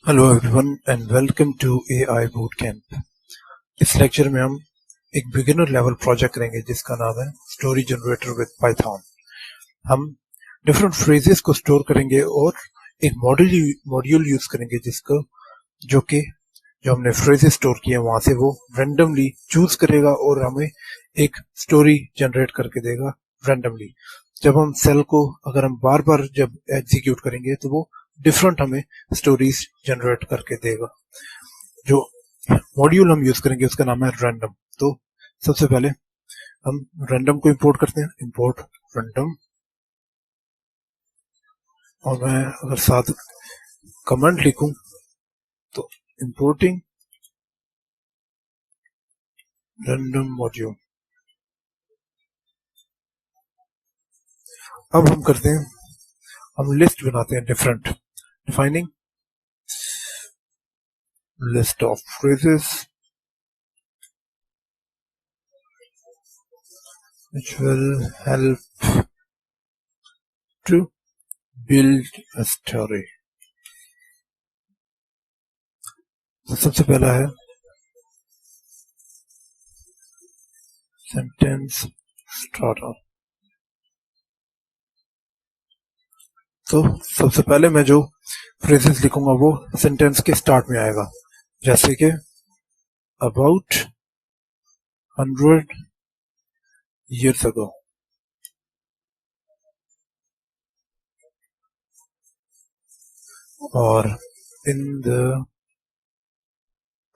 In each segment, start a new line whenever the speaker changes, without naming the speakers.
Hello everyone and welcome to AI boot camp. इस lecture में हम एक बिगिनर लेवल प्रोजेक्ट करेंगे जिसका नाम है स्टोरी जनरेटर विद पाइथन। हम डिफरेंट फ्रेजेस को स्टोर करेंगे और एक मॉड्यूल यूज करेंगे जिसको जो हमने फ्रेजेस स्टोर किए वहां से वो रेंडमली चूज करेगा और हमें एक स्टोरी जनरेट करके देगा रेंडमली। जब हम सेल को अगर हम बार बार जब एग्जीक्यूट करेंगे तो वो डिफरेंट हमें स्टोरीज जनरेट करके देगा। जो मॉड्यूल हम यूज करेंगे उसका नाम है रैंडम। तो सबसे पहले हम रैंडम को इंपोर्ट करते हैं, इंपोर्ट रैंडम, और मैं अगर साथ कमांड लिखूं तो इंपोर्टिंग रैंडम मॉड्यूल। अब हम करते हैं, हम लिस्ट बनाते हैं different, defining list of phrases which will help to build a story। तो सबसे पहला है सेंटेंस स्टार्टर। तो सबसे पहले मैं जो फ्रेजेस लिखूंगा वो सेंटेंस के स्टार्ट में आएगा, जैसे कि अबाउट 100 years ago, और in the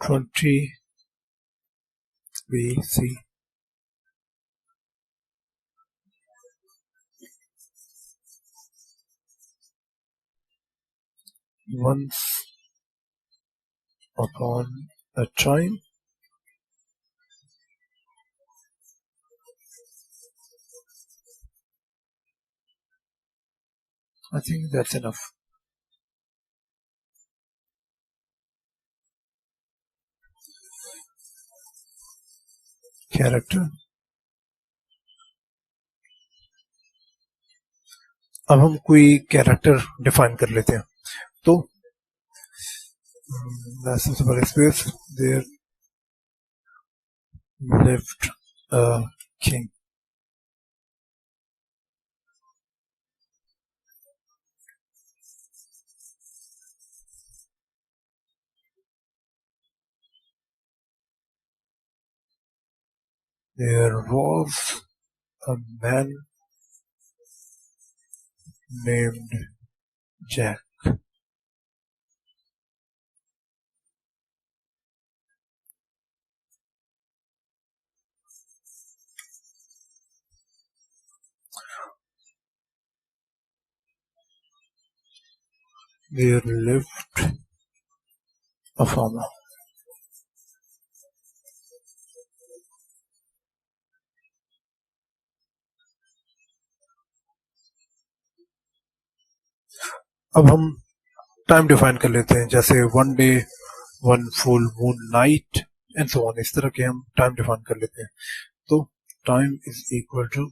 20 BC, once upon a time, I think that's enough। Character, अब हम कोई कैरेक्टर डिफाइन कर लेते हैं। तो सबसे पहले space, there lived a king। There was a man named Jack। There lived a farmer। अब हम टाइम डिफाइन कर लेते हैं, जैसे 1 day, 1 full moon night and so on. इस तरह के हम टाइम डिफाइन कर लेते हैं। तो time is equal to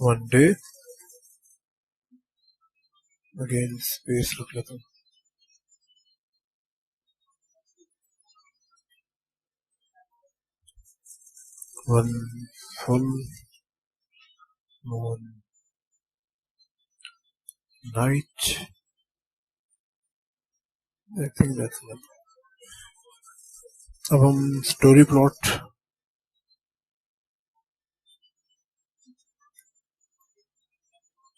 1 day, again space रख लेता हूँ, 1 full moon night, I think that's enough. अब हम story plot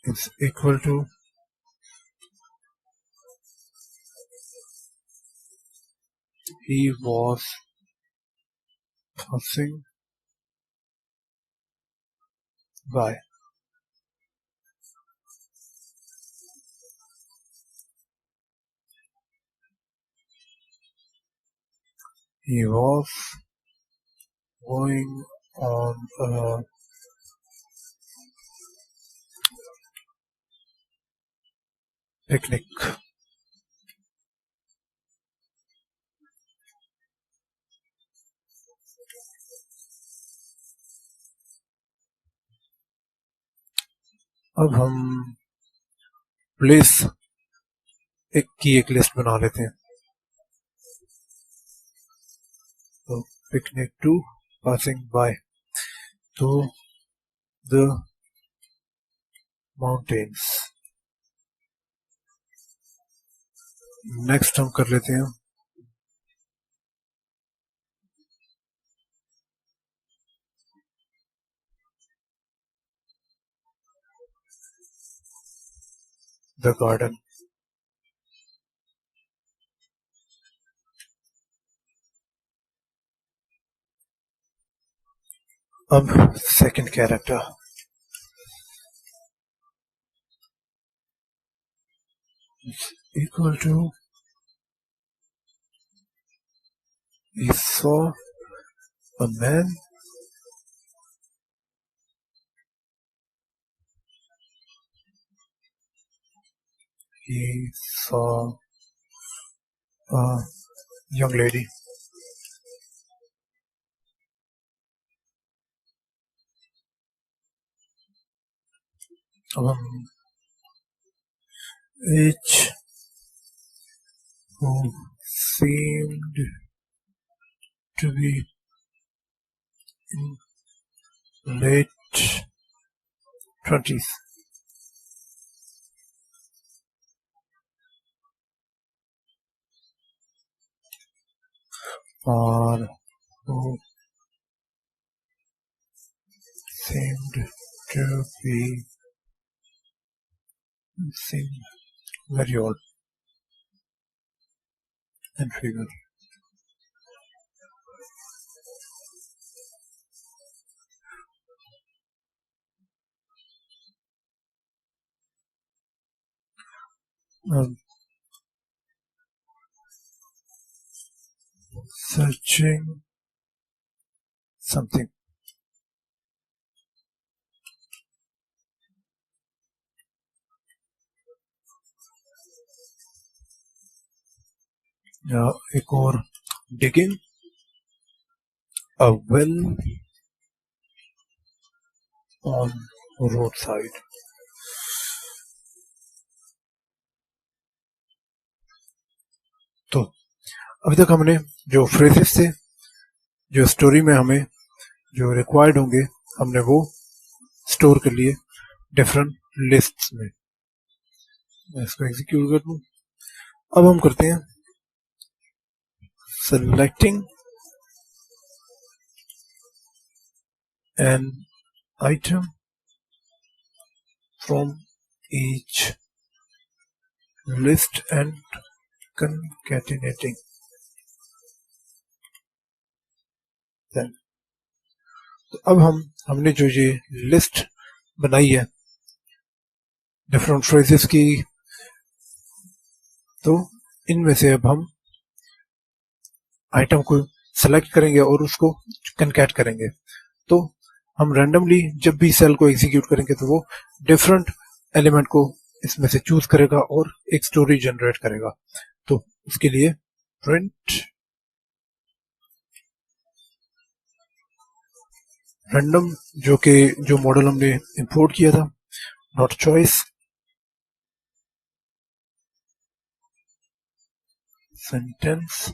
is equal to he was passing by। He was going on a picnic। अब हम प्लेस एक लिस्ट बना लेते हैं। तो पिकनिक टू पासिंग बाय तो द माउंटेन्स। नेक्स्ट हम कर लेते हैं द गार्डन। अब second character equal to he saw a man he saw a young lady। अब हम each who seemed to be in late 20s or who seemed to be seemed very old and feeble। Searching something। या एक और digging a well on roadside। तो अभी तक हमने जो फ्रेजेस थे जो स्टोरी में हमें जो रिक्वायर्ड होंगे हमने वो स्टोर कर लिए डिफरेंट लिस्ट्स में। मैं इसको एग्जीक्यूट कर दूं। अब हम करते हैं selecting an item from each list and concatenating them। तो अब हमने जो ये लिस्ट बनाई है डिफरेंट फ्रेजेस की, तो इनमें से अब हम आइटम को सेलेक्ट करेंगे और उसको कनकैट करेंगे। तो हम रैंडमली जब भी सेल को एग्जीक्यूट करेंगे तो वो डिफरेंट एलिमेंट को इसमें से चूज करेगा और एक स्टोरी जनरेट करेगा। तो उसके लिए प्रिंट रैंडम जो मॉडल हमने इंपोर्ट किया था not choice sentence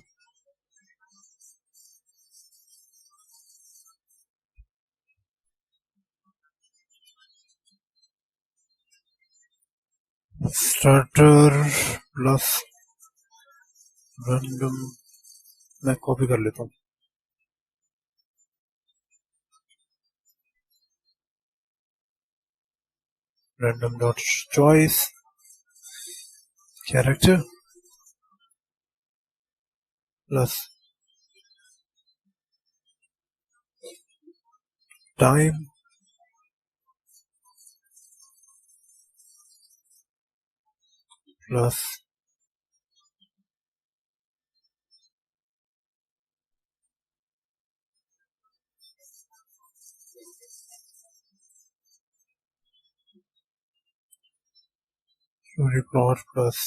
starter plus random. मैं कॉपी कर लेता हूँ। random dot choice character plus time plus story plot plus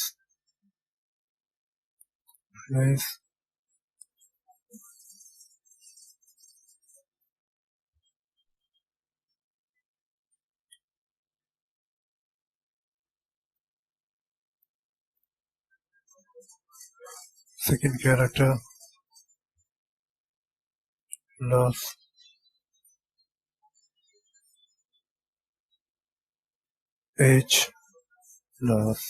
place second character plus h plus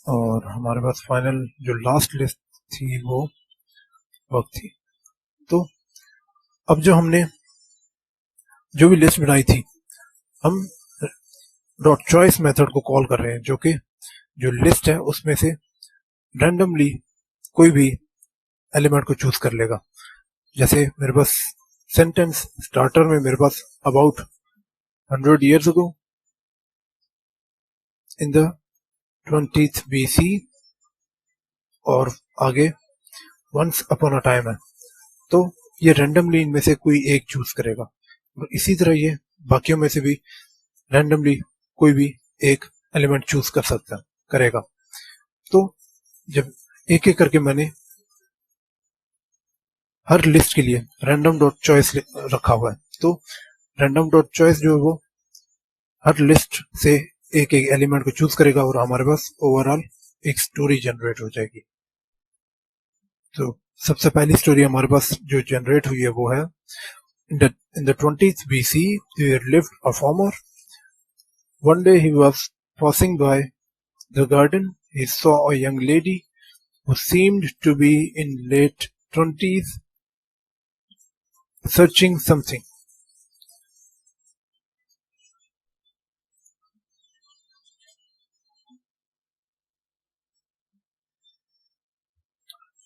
और हमारे पास फाइनल जो लास्ट लिस्ट थी वो वर्क थी। तो अब जो हमने जो भी लिस्ट बनाई थी हम डॉट चॉइस मेथड को कॉल कर रहे हैं, जो कि जो लिस्ट है उसमें से रैंडमली कोई भी एलिमेंट को चूज कर लेगा। जैसे मेरे पास सेंटेंस स्टार्टर में मेरे पास about 100 years ago in the 20th BC और आगे वंस अपॉन अ टाइम है, तो ये रैंडमली इनमें से कोई एक चूज करेगा। और इसी तरह ये बाकियों में से भी रैंडमली कोई भी एक एलिमेंट चूज कर सकता करेगा। तो जब एक एक करके मैंने हर लिस्ट के लिए रैंडम डॉट चॉइस रखा हुआ है, तो रैंडम डॉट चॉइस जो है वो हर लिस्ट से एक एक एलिमेंट को चूज करेगा और हमारे पास ओवरऑल एक स्टोरी जनरेट हो जाएगी। तो सबसे पहली स्टोरी हमारे पास जो जनरेट हुई है वो है in the 20th BC there lived a farmer. One day he was passing by the garden. He saw a young lady who seemed to be in late 20s searching something.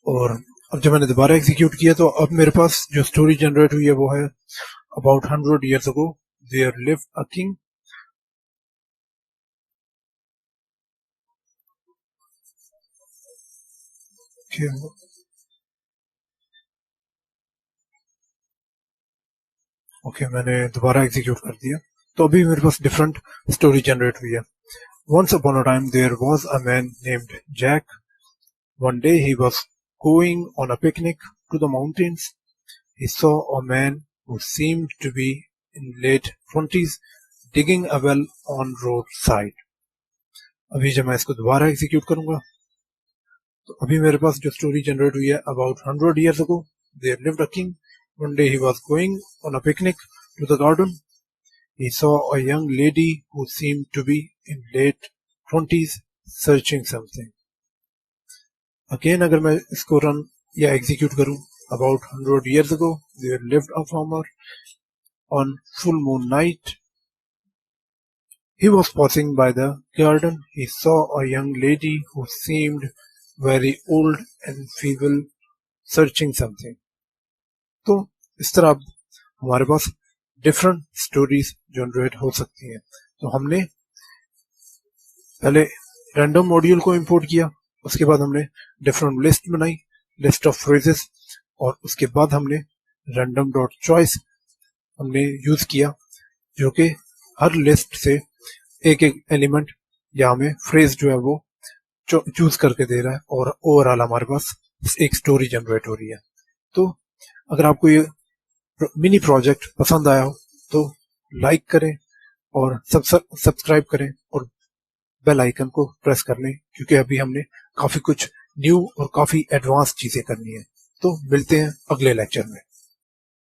और अब जब मैंने दोबारा execute किया तो अब मेरे पास जो स्टोरी जनरेट हुई है वो है about 100 years ago there lived a king. Okay मैंने दोबारा एग्जीक्यूट कर दिया तो अभी मेरे पास डिफरेंट स्टोरी जनरेट हुई है। Once upon a time there was a man named Jack. One day he was going on a picnic to the mountains. He saw a man who seemed to be in late 20s digging a well on roadside. अभी जब मैं इसको दोबारा execute करूंगा तो अभी मेरे पास जो स्टोरी जनरेट हुई है about 100 years ago there lived a king. One day he was going on a picnic to the garden. He saw a young lady who seemed to be in late 20s searching something. Again अगर मैं इसको run या execute करूं, about 100 years ago there lived a farmer. On full moon night he was passing by the garden. He saw a young lady who seemed very old and feeble searching something. तो इस तरह अब हमारे पास different stories generate हो सकती हैं। तो हमने पहले रैंडम मॉड्यूल को इंपोर्ट किया, उसके बाद हमने डिफरेंट लिस्ट बनाई, लिस्ट ऑफ फ्रेजेस, और उसके बाद हमने रैंडम डॉट चॉइस हमने यूज किया, जो कि हर लिस्ट से एक एक एलिमेंट या हमें फ्रेज जो है वो चूज करके दे रहा है और ओवरऑल हमारे पास एक स्टोरी जनरेट हो रही है। तो अगर आपको ये मिनी प्रोजेक्ट पसंद आया हो तो लाइक करें और सब्सक्राइब करें और बेल आइकन को प्रेस कर लें, क्योंकि अभी हमने काफी कुछ न्यू और काफी एडवांस चीजें करनी है। तो मिलते हैं अगले लेक्चर में।